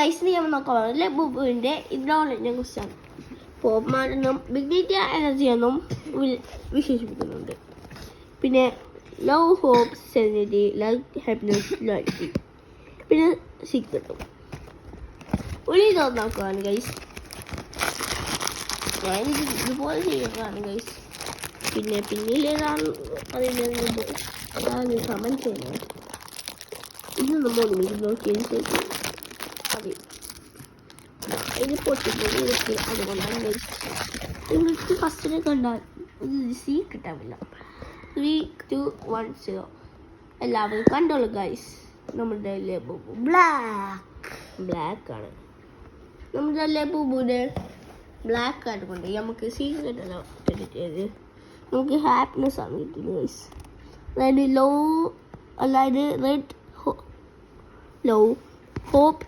Guys നമ്മൾ നോക്കാം ലബുബുവിൻ്റെ ഇഗ്നോളജിനെ കുറിച്ചാണ്. പോപ്മാനെന്നും ബിഗ്നിറ്റി എനർജി എന്നും വിശേഷിപ്പിക്കുന്നുണ്ട്. പിന്നെ love, hope, serenity, love, happiness, loyalty, പിന്നെ സീക്രട്ടും. ഒരു ഇതൊന്നും നോക്കുകയാണ് ഗൈസ്. ഞാനിത് ഇതുപോലെ ചെയ്യുന്നതാണ് ഗൈസ്. പിന്നെ പിന്നിലേതാണ് അതിൻ്റെ അതാണ് കമൻറ്റ് ചെയ്യുന്നത്. ഇത് നമ്മൾ നോക്കിയതിന് ശേഷം അത് ഇത് പൊട്ടിപ്പോയി. അതുകൊണ്ടാണ് ഗൈസ് നിങ്ങൾക്ക് ഫസ്റ്റിനെ കണ്ടാൽ ഇത് സീ കിട്ടാവില്ല. 3, 2, 1, 0. എല്ലാവരും കണ്ടോളൂ ഗൈസ്. നമ്മുടെ ലബുബു ബ്ലാക്ക് ആണ്. നമ്മുടെ ലബുബുവിനെ ബ്ലാക്ക് ആയതുകൊണ്ട് നമുക്ക് സീക്രട്ട് അല്ല കിട്ടിയത്, നമുക്ക് ഹാപ്പിനെസ് ആണ് കിട്ടിയത് ഗൈസ്. അതായത് റെഡ്, ലവ്, ഹോപ്പ്,